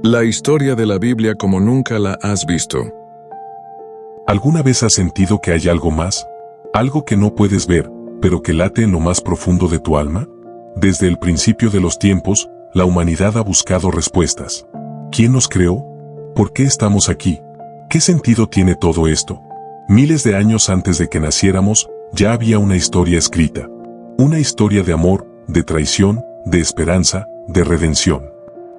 La historia de la Biblia como nunca la has visto. ¿Alguna vez has sentido que hay algo más? Algo que no puedes ver, pero que late en lo más profundo de tu alma? Desde el principio de los tiempos, la humanidad ha buscado respuestas. ¿Quién nos creó? ¿Por qué estamos aquí? ¿Qué sentido tiene todo esto? Miles de años antes de que naciéramos, ya había una historia escrita. Una historia de amor, de traición, de esperanza, de redención.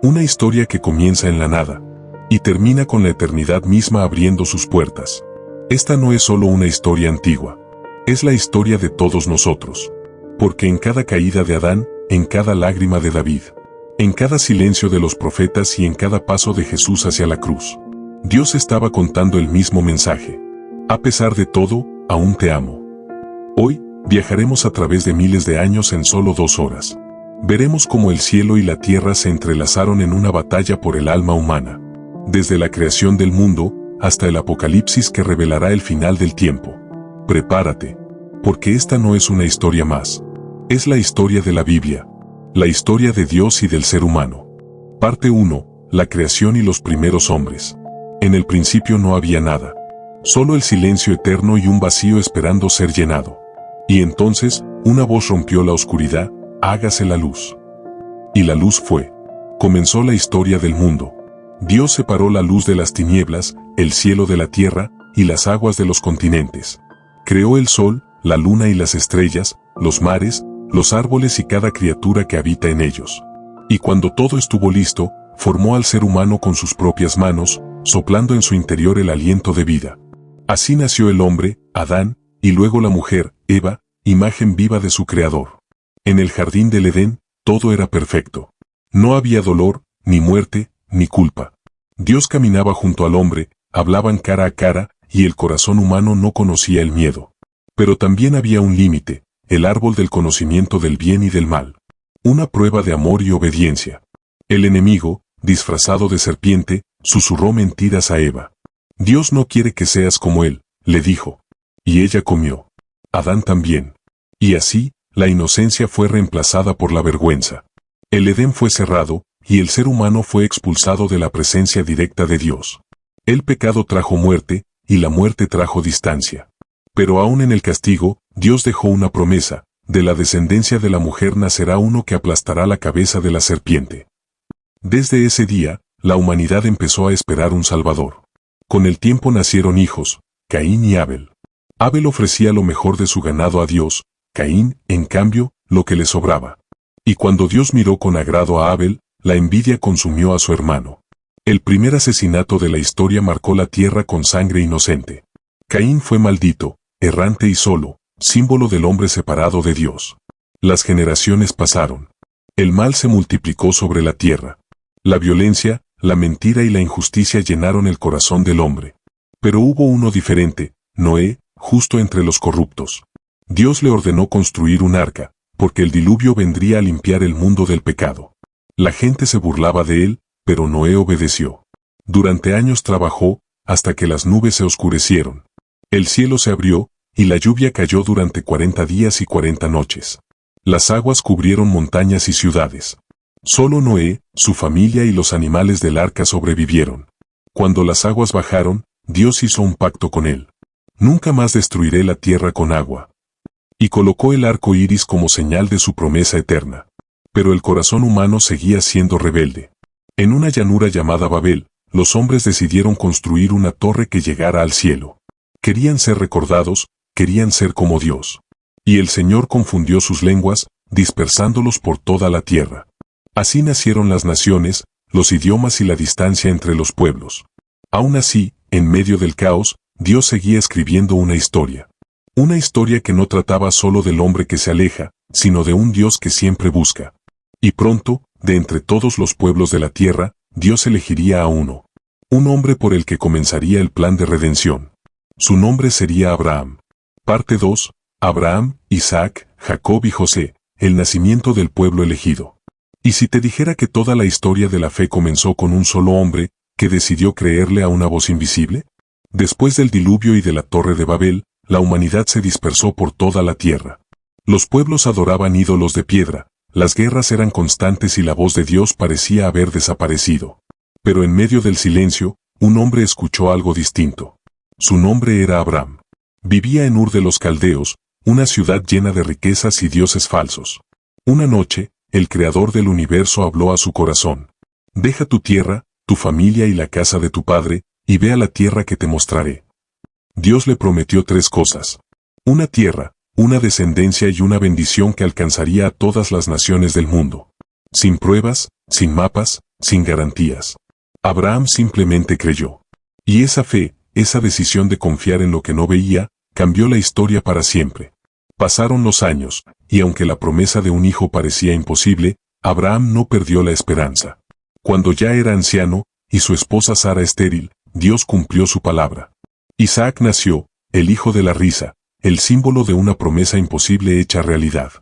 Una historia que comienza en la nada y termina con la eternidad misma abriendo sus puertas. Esta no es solo una historia antigua, es la historia de todos nosotros. Porque en cada caída de Adán, en cada lágrima de David, en cada silencio de los profetas y en cada paso de Jesús hacia la cruz, Dios estaba contando el mismo mensaje. A pesar de todo, aún te amo. Hoy, viajaremos a través de miles de años en solo 2 horas. Veremos cómo el cielo y la tierra se entrelazaron en una batalla por el alma humana. Desde la creación del mundo, hasta el apocalipsis que revelará el final del tiempo. Prepárate, porque esta no es una historia más. Es la historia de la Biblia. La historia de Dios y del ser humano. Parte 1. La creación y los primeros hombres. En el principio no había nada. Solo el silencio eterno y un vacío esperando ser llenado. Y entonces, una voz rompió la oscuridad. Hágase la luz. Y la luz fue. Comenzó la historia del mundo. Dios separó la luz de las tinieblas, el cielo de la tierra, y las aguas de los continentes. Creó el sol, la luna y las estrellas, los mares, los árboles y cada criatura que habita en ellos. Y cuando todo estuvo listo, formó al ser humano con sus propias manos, soplando en su interior el aliento de vida. Así nació el hombre, Adán, y luego la mujer, Eva, imagen viva de su Creador. En el jardín del Edén, todo era perfecto. No había dolor, ni muerte, ni culpa. Dios caminaba junto al hombre, hablaban cara a cara, y el corazón humano no conocía el miedo. Pero también había un límite, el árbol del conocimiento del bien y del mal. Una prueba de amor y obediencia. El enemigo, disfrazado de serpiente, susurró mentiras a Eva. Dios no quiere que seas como él, le dijo. Y ella comió. Adán también. Y así, la inocencia fue reemplazada por la vergüenza. El Edén fue cerrado, y el ser humano fue expulsado de la presencia directa de Dios. El pecado trajo muerte, y la muerte trajo distancia. Pero aún en el castigo, Dios dejó una promesa: de la descendencia de la mujer nacerá uno que aplastará la cabeza de la serpiente. Desde ese día, la humanidad empezó a esperar un Salvador. Con el tiempo nacieron hijos, Caín y Abel. Abel ofrecía lo mejor de su ganado a Dios, Caín, en cambio, lo que le sobraba. Y cuando Dios miró con agrado a Abel, la envidia consumió a su hermano. El primer asesinato de la historia marcó la tierra con sangre inocente. Caín fue maldito, errante y solo, símbolo del hombre separado de Dios. Las generaciones pasaron. El mal se multiplicó sobre la tierra. La violencia, la mentira y la injusticia llenaron el corazón del hombre. Pero hubo uno diferente, Noé, justo entre los corruptos. Dios le ordenó construir un arca, porque el diluvio vendría a limpiar el mundo del pecado. La gente se burlaba de él, pero Noé obedeció. Durante años trabajó, hasta que las nubes se oscurecieron. El cielo se abrió, y la lluvia cayó durante 40 días y 40 noches. Las aguas cubrieron montañas y ciudades. Solo Noé, su familia y los animales del arca sobrevivieron. Cuando las aguas bajaron, Dios hizo un pacto con él. Nunca más destruiré la tierra con agua. Y colocó el arco iris como señal de su promesa eterna. Pero el corazón humano seguía siendo rebelde. En una llanura llamada Babel, los hombres decidieron construir una torre que llegara al cielo. Querían ser recordados, querían ser como Dios. Y el Señor confundió sus lenguas, dispersándolos por toda la tierra. Así nacieron las naciones, los idiomas y la distancia entre los pueblos. Aún así, en medio del caos, Dios seguía escribiendo una historia. Una historia que no trataba solo del hombre que se aleja, sino de un Dios que siempre busca. Y pronto, de entre todos los pueblos de la tierra, Dios elegiría a uno. Un hombre por el que comenzaría el plan de redención. Su nombre sería Abraham. Parte 2. Abraham, Isaac, Jacob y José, el nacimiento del pueblo elegido. ¿Y si te dijera que toda la historia de la fe comenzó con un solo hombre, que decidió creerle a una voz invisible? Después del diluvio y de la torre de Babel, la humanidad se dispersó por toda la tierra. Los pueblos adoraban ídolos de piedra, las guerras eran constantes y la voz de Dios parecía haber desaparecido. Pero en medio del silencio, un hombre escuchó algo distinto. Su nombre era Abraham. Vivía en Ur de los Caldeos, una ciudad llena de riquezas y dioses falsos. Una noche, el Creador del universo habló a su corazón. Deja tu tierra, tu familia y la casa de tu padre, y ve a la tierra que te mostraré. Dios le prometió 3 cosas. Una tierra, una descendencia y una bendición que alcanzaría a todas las naciones del mundo. Sin pruebas, sin mapas, sin garantías. Abraham simplemente creyó. Y esa fe, esa decisión de confiar en lo que no veía, cambió la historia para siempre. Pasaron los años, y aunque la promesa de un hijo parecía imposible, Abraham no perdió la esperanza. Cuando ya era anciano, y su esposa Sara estéril, Dios cumplió su palabra. Isaac nació, el hijo de la risa, el símbolo de una promesa imposible hecha realidad.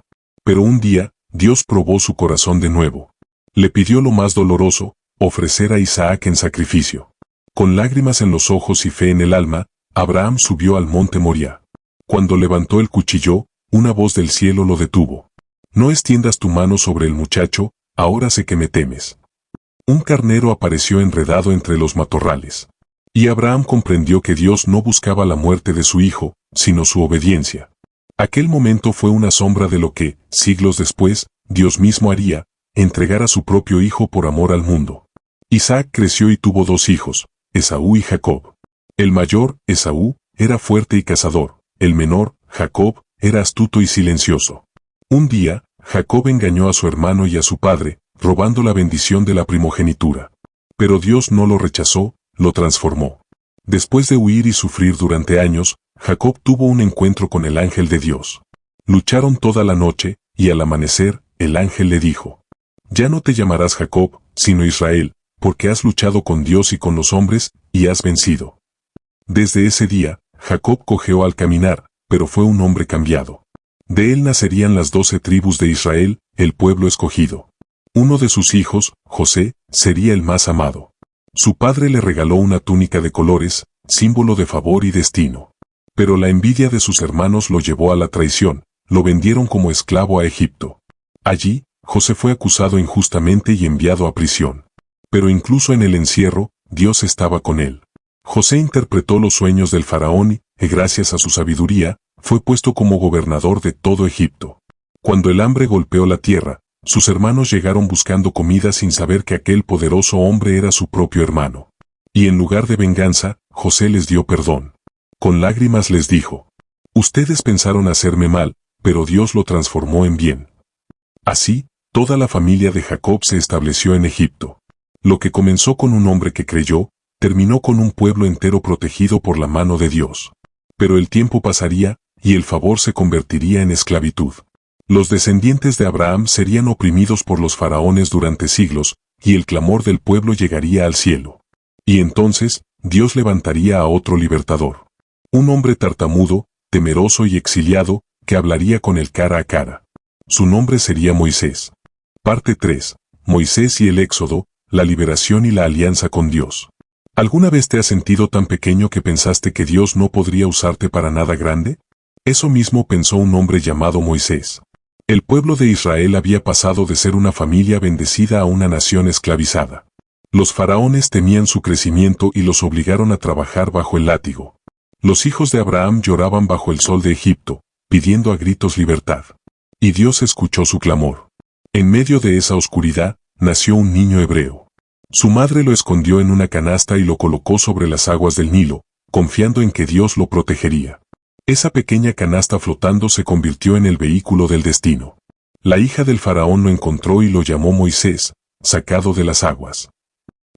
Pero un día, Dios probó su corazón de nuevo. Le pidió lo más doloroso, ofrecer a Isaac en sacrificio. Con lágrimas en los ojos y fe en el alma, Abraham subió al monte Moría. Cuando levantó el cuchillo, una voz del cielo lo detuvo. No extiendas tu mano sobre el muchacho, ahora sé que me temes. Un carnero apareció enredado entre los matorrales. Y Abraham comprendió que Dios no buscaba la muerte de su hijo, sino su obediencia. Aquel momento fue una sombra de lo que, siglos después, Dios mismo haría, entregar a su propio hijo por amor al mundo. Isaac creció y tuvo 2 hijos, Esaú y Jacob. El mayor, Esaú, era fuerte y cazador. El menor, Jacob, era astuto y silencioso. Un día, Jacob engañó a su hermano y a su padre, robando la bendición de la primogenitura. Pero Dios no lo rechazó, lo transformó. Después de huir y sufrir durante años, Jacob tuvo un encuentro con el ángel de Dios. Lucharon toda la noche, y al amanecer, el ángel le dijo: Ya no te llamarás Jacob, sino Israel, porque has luchado con Dios y con los hombres, y has vencido. Desde ese día, Jacob cojeó al caminar, pero fue un hombre cambiado. De él nacerían las 12 tribus de Israel, el pueblo escogido. Uno de sus hijos, José, sería el más amado. Su padre le regaló una túnica de colores, símbolo de favor y destino. Pero la envidia de sus hermanos lo llevó a la traición, lo vendieron como esclavo a Egipto. Allí, José fue acusado injustamente y enviado a prisión. Pero incluso en el encierro, Dios estaba con él. José interpretó los sueños del faraón y, gracias a su sabiduría, fue puesto como gobernador de todo Egipto. Cuando el hambre golpeó la tierra, sus hermanos llegaron buscando comida sin saber que aquel poderoso hombre era su propio hermano. Y en lugar de venganza, José les dio perdón. Con lágrimas les dijo: Ustedes pensaron hacerme mal, pero Dios lo transformó en bien. Así, toda la familia de Jacob se estableció en Egipto. Lo que comenzó con un hombre que creyó, terminó con un pueblo entero protegido por la mano de Dios. Pero el tiempo pasaría, y el favor se convertiría en esclavitud. Los descendientes de Abraham serían oprimidos por los faraones durante siglos, y el clamor del pueblo llegaría al cielo. Y entonces, Dios levantaría a otro libertador. Un hombre tartamudo, temeroso y exiliado, que hablaría con él cara a cara. Su nombre sería Moisés. Parte 3. Moisés y el Éxodo, la liberación y la alianza con Dios. ¿Alguna vez te has sentido tan pequeño que pensaste que Dios no podría usarte para nada grande? Eso mismo pensó un hombre llamado Moisés. El pueblo de Israel había pasado de ser una familia bendecida a una nación esclavizada. Los faraones temían su crecimiento y los obligaron a trabajar bajo el látigo. Los hijos de Abraham lloraban bajo el sol de Egipto, pidiendo a gritos libertad. Y Dios escuchó su clamor. En medio de esa oscuridad, nació un niño hebreo. Su madre lo escondió en una canasta y lo colocó sobre las aguas del Nilo, confiando en que Dios lo protegería. Esa pequeña canasta flotando se convirtió en el vehículo del destino. La hija del faraón lo encontró y lo llamó Moisés, sacado de las aguas.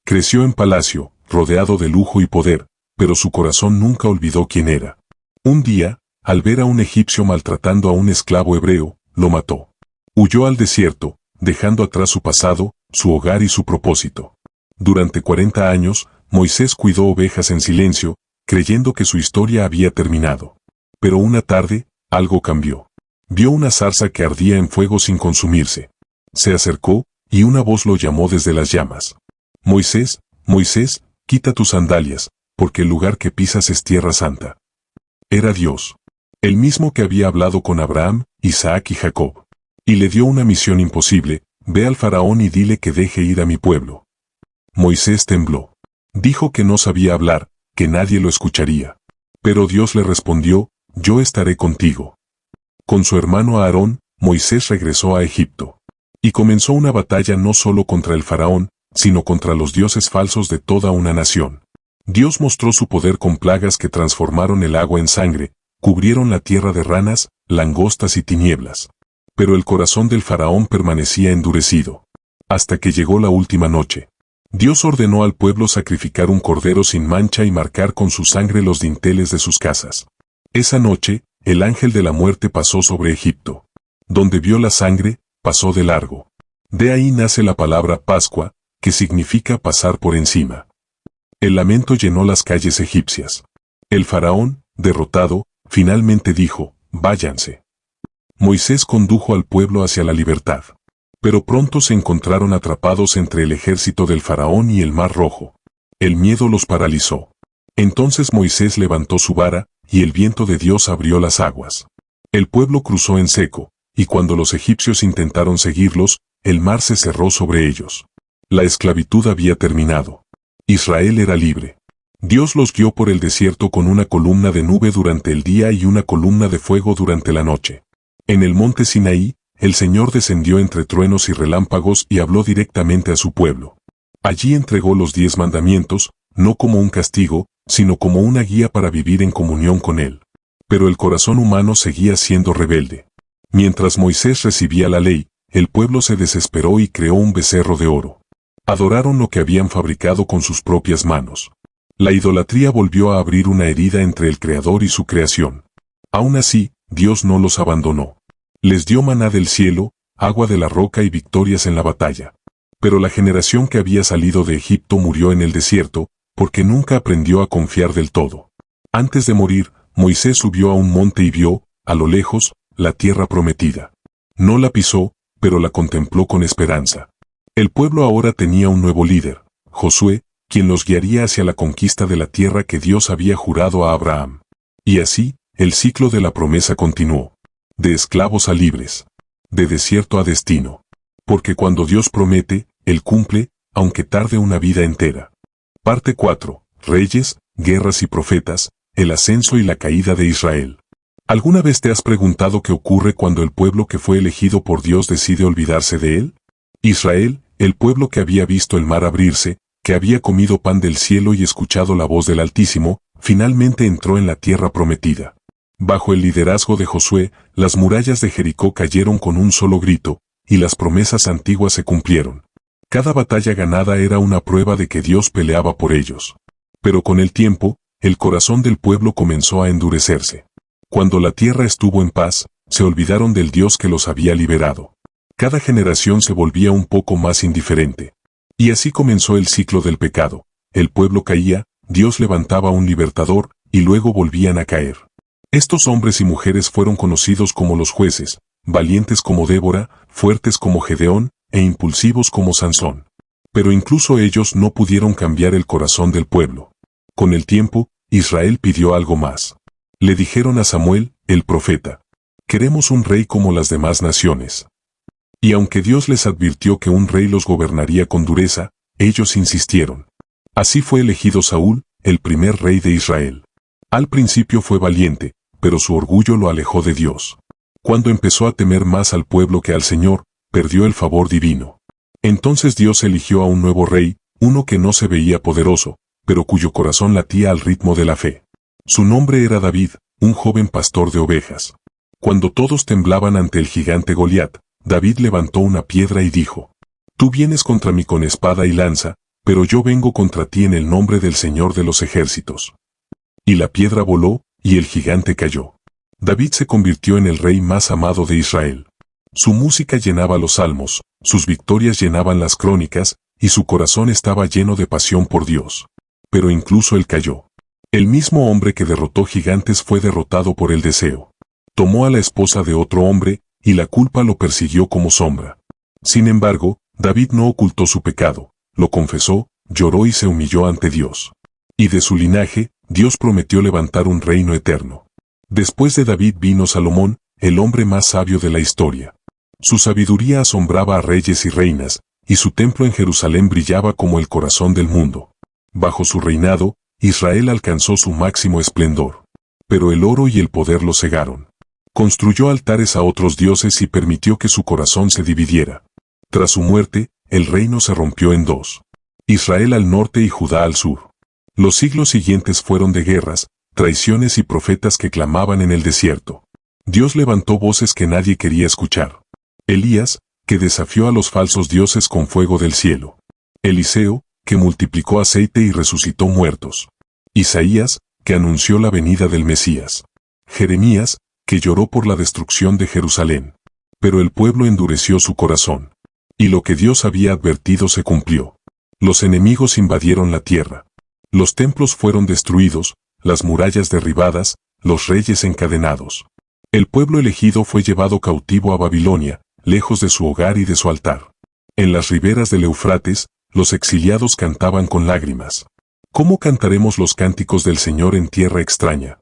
Creció en palacio, rodeado de lujo y poder, pero su corazón nunca olvidó quién era. Un día, al ver a un egipcio maltratando a un esclavo hebreo, lo mató. Huyó al desierto, dejando atrás su pasado, su hogar y su propósito. Durante 40 años, Moisés cuidó ovejas en silencio, creyendo que su historia había terminado. Pero una tarde, algo cambió. Vio una zarza que ardía en fuego sin consumirse. Se acercó, y una voz lo llamó desde las llamas. Moisés, Moisés, quita tus sandalias, porque el lugar que pisas es tierra santa. Era Dios. El mismo que había hablado con Abraham, Isaac y Jacob. Y le dio una misión imposible: ve al faraón y dile que deje ir a mi pueblo. Moisés tembló. Dijo que no sabía hablar, que nadie lo escucharía. Pero Dios le respondió, yo estaré contigo. Con su hermano Aarón, Moisés regresó a Egipto. Y comenzó una batalla no solo contra el faraón, sino contra los dioses falsos de toda una nación. Dios mostró su poder con plagas que transformaron el agua en sangre, cubrieron la tierra de ranas, langostas y tinieblas. Pero el corazón del faraón permanecía endurecido. Hasta que llegó la última noche. Dios ordenó al pueblo sacrificar un cordero sin mancha y marcar con su sangre los dinteles de sus casas. Esa noche, el ángel de la muerte pasó sobre Egipto. Donde vio la sangre, pasó de largo. De ahí nace la palabra Pascua, que significa pasar por encima. El lamento llenó las calles egipcias. El faraón, derrotado, finalmente dijo, váyanse. Moisés condujo al pueblo hacia la libertad. Pero pronto se encontraron atrapados entre el ejército del faraón y el mar rojo. El miedo los paralizó. Entonces Moisés levantó su vara, y el viento de Dios abrió las aguas. El pueblo cruzó en seco, y cuando los egipcios intentaron seguirlos, el mar se cerró sobre ellos. La esclavitud había terminado. Israel era libre. Dios los guió por el desierto con una columna de nube durante el día y una columna de fuego durante la noche. En el monte Sinaí, el Señor descendió entre truenos y relámpagos y habló directamente a su pueblo. Allí entregó los 10 mandamientos, no como un castigo, sino como una guía para vivir en comunión con Él. Pero el corazón humano seguía siendo rebelde. Mientras Moisés recibía la ley, el pueblo se desesperó y creó un becerro de oro. Adoraron lo que habían fabricado con sus propias manos. La idolatría volvió a abrir una herida entre el Creador y su creación. Aún así, Dios no los abandonó. Les dio maná del cielo, agua de la roca y victorias en la batalla. Pero la generación que había salido de Egipto murió en el desierto, porque nunca aprendió a confiar del todo. Antes de morir, Moisés subió a un monte y vio, a lo lejos, la tierra prometida. No la pisó, pero la contempló con esperanza. El pueblo ahora tenía un nuevo líder, Josué, quien los guiaría hacia la conquista de la tierra que Dios había jurado a Abraham. Y así, el ciclo de la promesa continuó. De esclavos a libres. De desierto a destino. Porque cuando Dios promete, Él cumple, aunque tarde una vida entera. Parte 4. Reyes, guerras y profetas, el ascenso y la caída de Israel. ¿Alguna vez te has preguntado qué ocurre cuando el pueblo que fue elegido por Dios decide olvidarse de Él? Israel, el pueblo que había visto el mar abrirse, que había comido pan del cielo y escuchado la voz del Altísimo, finalmente entró en la tierra prometida. Bajo el liderazgo de Josué, las murallas de Jericó cayeron con un solo grito, y las promesas antiguas se cumplieron. Cada batalla ganada era una prueba de que Dios peleaba por ellos. Pero con el tiempo, el corazón del pueblo comenzó a endurecerse. Cuando la tierra estuvo en paz, se olvidaron del Dios que los había liberado. Cada generación se volvía un poco más indiferente. Y así comenzó el ciclo del pecado. El pueblo caía, Dios levantaba un libertador, y luego volvían a caer. Estos hombres y mujeres fueron conocidos como los jueces, valientes como Débora, fuertes como Gedeón, e impulsivos como Sansón. Pero incluso ellos no pudieron cambiar el corazón del pueblo. Con el tiempo, Israel pidió algo más. Le dijeron a Samuel, el profeta, queremos un rey como las demás naciones. Y aunque Dios les advirtió que un rey los gobernaría con dureza, ellos insistieron. Así fue elegido Saúl, el primer rey de Israel. Al principio fue valiente, pero su orgullo lo alejó de Dios. Cuando empezó a temer más al pueblo que al Señor, perdió el favor divino. Entonces Dios eligió a un nuevo rey, uno que no se veía poderoso, pero cuyo corazón latía al ritmo de la fe. Su nombre era David, un joven pastor de ovejas. Cuando todos temblaban ante el gigante Goliat, David levantó una piedra y dijo, tú vienes contra mí con espada y lanza, pero yo vengo contra ti en el nombre del Señor de los ejércitos. Y la piedra voló, y el gigante cayó. David se convirtió en el rey más amado de Israel. Su música llenaba los salmos, sus victorias llenaban las crónicas, y su corazón estaba lleno de pasión por Dios. Pero incluso él cayó. El mismo hombre que derrotó gigantes fue derrotado por el deseo. Tomó a la esposa de otro hombre, y la culpa lo persiguió como sombra. Sin embargo, David no ocultó su pecado, lo confesó, lloró y se humilló ante Dios. Y de su linaje, Dios prometió levantar un reino eterno. Después de David vino Salomón, el hombre más sabio de la historia. Su sabiduría asombraba a reyes y reinas, y su templo en Jerusalén brillaba como el corazón del mundo. Bajo su reinado, Israel alcanzó su máximo esplendor. Pero el oro y el poder lo cegaron. Construyó altares a otros dioses y permitió que su corazón se dividiera. Tras su muerte, el reino se rompió en dos. Israel al norte y Judá al sur. Los siglos siguientes fueron de guerras, traiciones y profetas que clamaban en el desierto. Dios levantó voces que nadie quería escuchar. Elías, que desafió a los falsos dioses con fuego del cielo. Eliseo, que multiplicó aceite y resucitó muertos. Isaías, que anunció la venida del Mesías. Jeremías, que lloró por la destrucción de Jerusalén. Pero el pueblo endureció su corazón. Y lo que Dios había advertido se cumplió. Los enemigos invadieron la tierra. Los templos fueron destruidos, las murallas derribadas, los reyes encadenados. El pueblo elegido fue llevado cautivo a Babilonia, lejos de su hogar y de su altar. En las riberas del Eufrates, los exiliados cantaban con lágrimas. ¿Cómo cantaremos los cánticos del Señor en tierra extraña?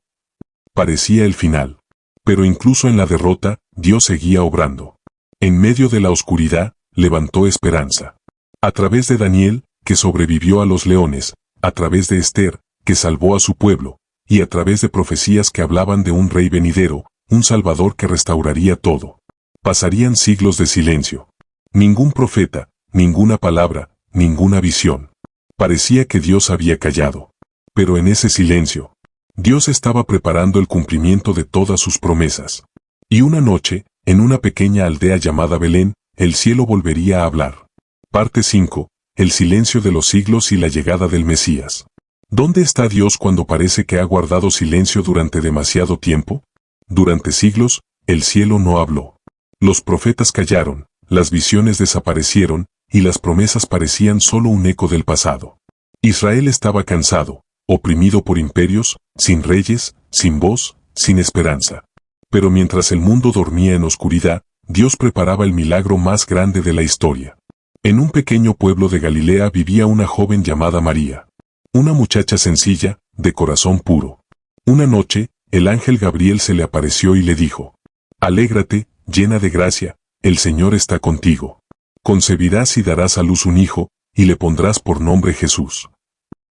Parecía el final. Pero incluso en la derrota, Dios seguía obrando. En medio de la oscuridad, levantó esperanza. A través de Daniel, que sobrevivió a los leones, a través de Esther, que salvó a su pueblo, y a través de profecías que hablaban de un rey venidero, un Salvador que restauraría todo. Pasarían siglos de silencio. Ningún profeta, ninguna palabra, ninguna visión. Parecía que Dios había callado. Pero en ese silencio, Dios estaba preparando el cumplimiento de todas sus promesas. Y una noche, en una pequeña aldea llamada Belén, el cielo volvería a hablar. Parte 5. El silencio de los siglos y la llegada del Mesías. ¿Dónde está Dios cuando parece que ha guardado silencio durante demasiado tiempo? Durante siglos, el cielo no habló. Los profetas callaron, las visiones desaparecieron, y las promesas parecían solo un eco del pasado. Israel estaba cansado, oprimido por imperios, sin reyes, sin voz, sin esperanza. Pero mientras el mundo dormía en oscuridad, Dios preparaba el milagro más grande de la historia. En un pequeño pueblo de Galilea vivía una joven llamada María. Una muchacha sencilla, de corazón puro. Una noche, el ángel Gabriel se le apareció y le dijo: «Alégrate, llena de gracia, el Señor está contigo. Concebirás y darás a luz un hijo, y le pondrás por nombre Jesús».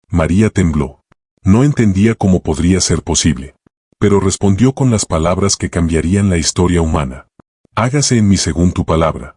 María tembló. No entendía cómo podría ser posible. Pero respondió con las palabras que cambiarían la historia humana. «Hágase en mí según tu palabra».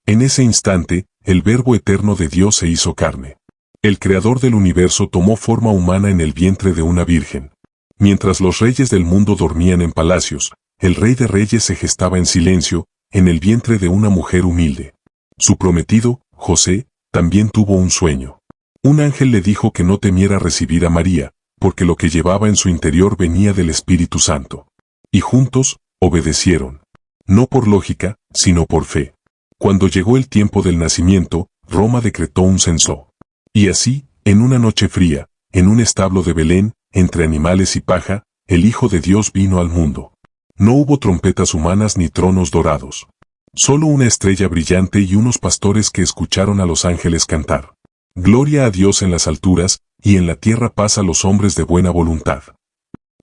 En ese instante, el Verbo eterno de Dios se hizo carne. El Creador del universo tomó forma humana en el vientre de una virgen. Mientras los reyes del mundo dormían en palacios, el Rey de Reyes se gestaba en silencio, en el vientre de una mujer humilde. Su prometido, José, también tuvo un sueño. Un ángel le dijo que no temiera recibir a María, porque lo que llevaba en su interior venía del Espíritu Santo. Y juntos, obedecieron. No por lógica, sino por fe. Cuando llegó el tiempo del nacimiento, Roma decretó un censo. Y así, en una noche fría, en un establo de Belén, entre animales y paja, el Hijo de Dios vino al mundo. No hubo trompetas humanas ni tronos dorados. Solo una estrella brillante y unos pastores que escucharon a los ángeles cantar. Gloria a Dios en las alturas, y en la tierra paz a los hombres de buena voluntad.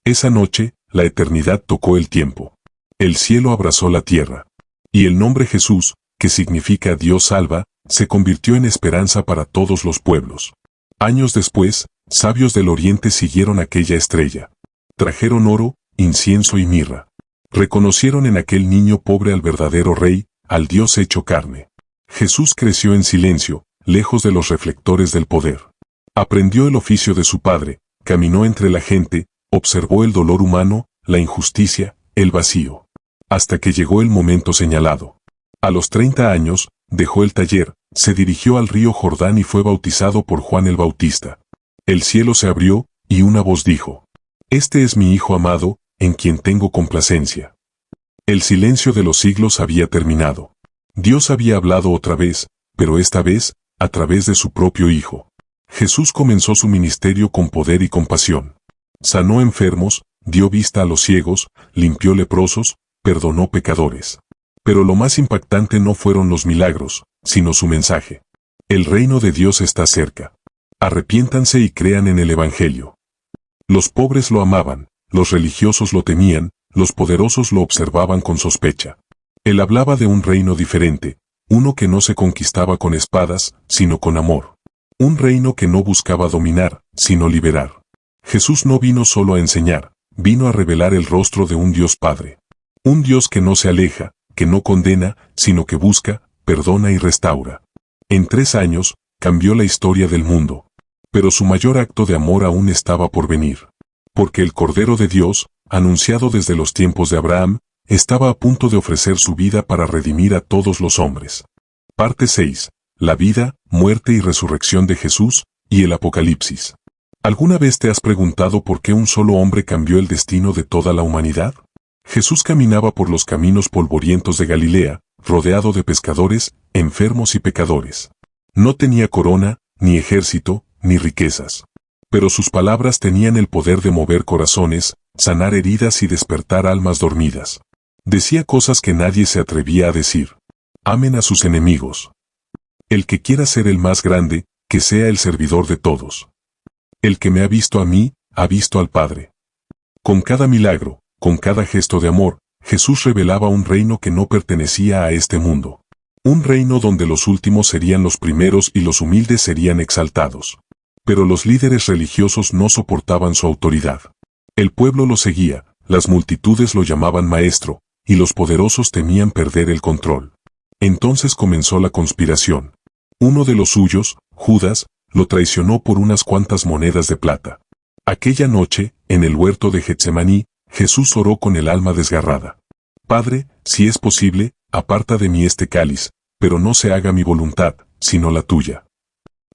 Esa noche, la eternidad tocó el tiempo. El cielo abrazó la tierra. Y el nombre Jesús, que significa Dios salva, se convirtió en esperanza para todos los pueblos. Años después, sabios del oriente siguieron aquella estrella. Trajeron oro, incienso y mirra. Reconocieron en aquel niño pobre al verdadero rey, al Dios hecho carne. Jesús creció en silencio, lejos de los reflectores del poder. Aprendió el oficio de su padre, caminó entre la gente, observó el dolor humano, la injusticia, el vacío. Hasta que llegó el momento señalado. A los 30 años, dejó el taller, se dirigió al río Jordán y fue bautizado por Juan el Bautista. El cielo se abrió, y una voz dijo: «Este es mi Hijo amado, en quien tengo complacencia». El silencio de los siglos había terminado. Dios había hablado otra vez, pero esta vez, a través de su propio Hijo. Jesús comenzó su ministerio con poder y compasión. Sanó enfermos, dio vista a los ciegos, limpió leprosos, perdonó pecadores. Pero lo más impactante no fueron los milagros, sino su mensaje. El reino de Dios está cerca. Arrepiéntanse y crean en el Evangelio. Los pobres lo amaban, los religiosos lo temían, los poderosos lo observaban con sospecha. Él hablaba de un reino diferente, uno que no se conquistaba con espadas, sino con amor. Un reino que no buscaba dominar, sino liberar. Jesús no vino solo a enseñar, vino a revelar el rostro de un Dios Padre. Un Dios que no se aleja, que no condena, sino que busca, perdona y restaura. En 3 años, cambió la historia del mundo. Pero su mayor acto de amor aún estaba por venir. Porque el Cordero de Dios, anunciado desde los tiempos de Abraham, estaba a punto de ofrecer su vida para redimir a todos los hombres. Parte 6. La vida, muerte y resurrección de Jesús, y el Apocalipsis. ¿Alguna vez te has preguntado por qué un solo hombre cambió el destino de toda la humanidad? Jesús caminaba por los caminos polvorientos de Galilea, rodeado de pescadores, enfermos y pecadores. No tenía corona, ni ejército, ni riquezas. Pero sus palabras tenían el poder de mover corazones, sanar heridas y despertar almas dormidas. Decía cosas que nadie se atrevía a decir. Amen a sus enemigos. El que quiera ser el más grande, que sea el servidor de todos. El que me ha visto a mí, ha visto al Padre. Con cada milagro, con cada gesto de amor, Jesús revelaba un reino que no pertenecía a este mundo. Un reino donde los últimos serían los primeros y los humildes serían exaltados. Pero los líderes religiosos no soportaban su autoridad. El pueblo lo seguía, las multitudes lo llamaban maestro, y los poderosos temían perder el control. Entonces comenzó la conspiración. Uno de los suyos, Judas, lo traicionó por unas cuantas monedas de plata. Aquella noche, en el huerto de Getsemaní, Jesús oró con el alma desgarrada. Padre, si es posible, aparta de mí este cáliz, pero no se haga mi voluntad, sino la tuya.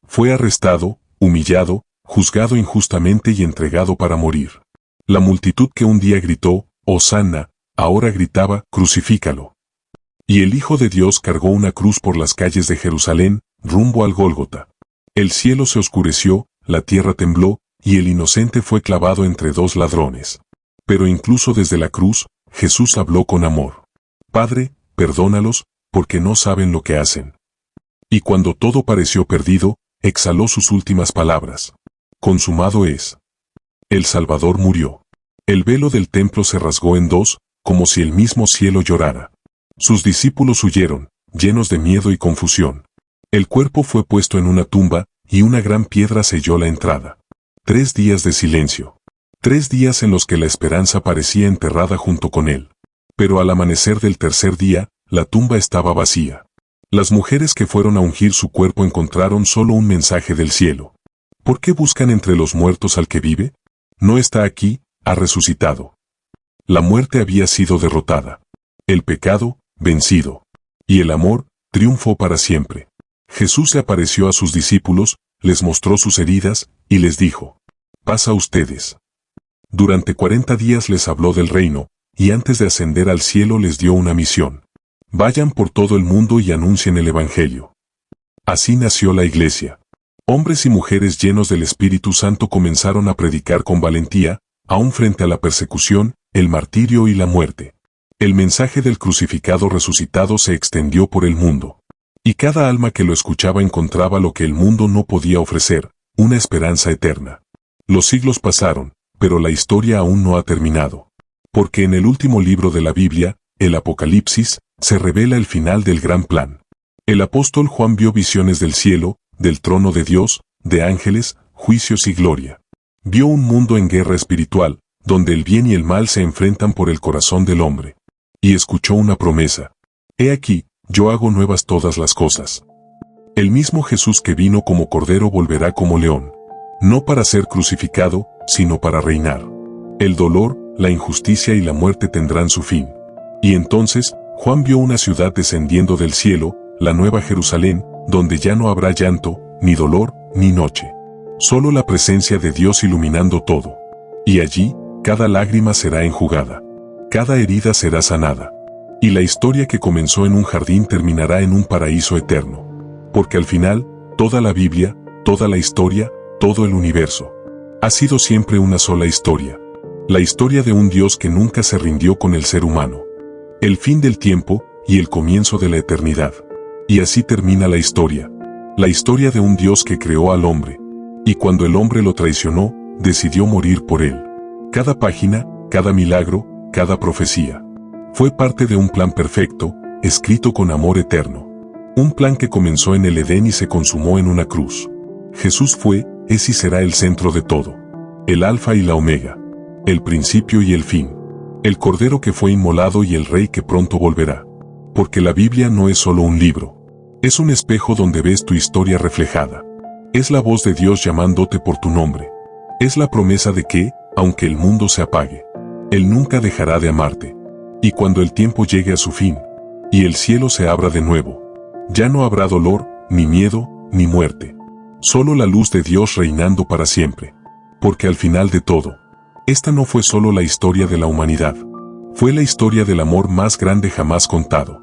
Fue arrestado, humillado, juzgado injustamente y entregado para morir. La multitud que un día gritó, Hosanna, ahora gritaba, crucifícalo. Y el Hijo de Dios cargó una cruz por las calles de Jerusalén, rumbo al Gólgota. El cielo se oscureció, la tierra tembló, y el inocente fue clavado entre 2 ladrones. Pero incluso desde la cruz, Jesús habló con amor. Padre, perdónalos, porque no saben lo que hacen. Y cuando todo pareció perdido, exhaló sus últimas palabras. Consumado es. El Salvador murió. El velo del templo se rasgó en 2, como si el mismo cielo llorara. Sus discípulos huyeron, llenos de miedo y confusión. El cuerpo fue puesto en una tumba, y una gran piedra selló la entrada. 3 días de silencio. 3 días en los que la esperanza parecía enterrada junto con él. Pero al amanecer del tercer día, la tumba estaba vacía. Las mujeres que fueron a ungir su cuerpo encontraron solo un mensaje del cielo. ¿Por qué buscan entre los muertos al que vive? No está aquí, ha resucitado. La muerte había sido derrotada. El pecado, vencido. Y el amor, triunfó para siempre. Jesús se apareció a sus discípulos, les mostró sus heridas, y les dijo: paz a ustedes. Durante 40 días les habló del reino, y antes de ascender al cielo les dio una misión. Vayan por todo el mundo y anuncien el Evangelio. Así nació la Iglesia. Hombres y mujeres llenos del Espíritu Santo comenzaron a predicar con valentía, aún frente a la persecución, el martirio y la muerte. El mensaje del crucificado resucitado se extendió por el mundo. Y cada alma que lo escuchaba encontraba lo que el mundo no podía ofrecer, una esperanza eterna. Los siglos pasaron, pero la historia aún no ha terminado. Porque en el último libro de la Biblia, el Apocalipsis, se revela el final del gran plan. El apóstol Juan vio visiones del cielo, del trono de Dios, de ángeles, juicios y gloria. Vio un mundo en guerra espiritual, donde el bien y el mal se enfrentan por el corazón del hombre. Y escuchó una promesa. He aquí, yo hago nuevas todas las cosas. El mismo Jesús que vino como cordero volverá como león. No para ser crucificado, sino para reinar. El dolor, la injusticia y la muerte tendrán su fin. Y entonces, Juan vio una ciudad descendiendo del cielo, la Nueva Jerusalén, donde ya no habrá llanto, ni dolor, ni noche. Solo la presencia de Dios iluminando todo. Y allí, cada lágrima será enjugada. Cada herida será sanada. Y la historia que comenzó en un jardín terminará en un paraíso eterno. Porque al final, toda la Biblia, toda la historia, todo el universo, ha sido siempre una sola historia. La historia de un Dios que nunca se rindió con el ser humano. El fin del tiempo, y el comienzo de la eternidad. Y así termina la historia. La historia de un Dios que creó al hombre. Y cuando el hombre lo traicionó, decidió morir por él. Cada página, cada milagro, cada profecía, fue parte de un plan perfecto, escrito con amor eterno. Un plan que comenzó en el Edén y se consumó en una cruz. Jesús fue, es y será el centro de todo. El alfa y la omega. El principio y el fin. El cordero que fue inmolado y el rey que pronto volverá. Porque la Biblia no es solo un libro. Es un espejo donde ves tu historia reflejada. Es la voz de Dios llamándote por tu nombre. Es la promesa de que, aunque el mundo se apague, Él nunca dejará de amarte. Y cuando el tiempo llegue a su fin, y el cielo se abra de nuevo, ya no habrá dolor, ni miedo, ni muerte. Solo la luz de Dios reinando para siempre. Porque al final de todo, esta no fue solo la historia de la humanidad. Fue la historia del amor más grande jamás contado.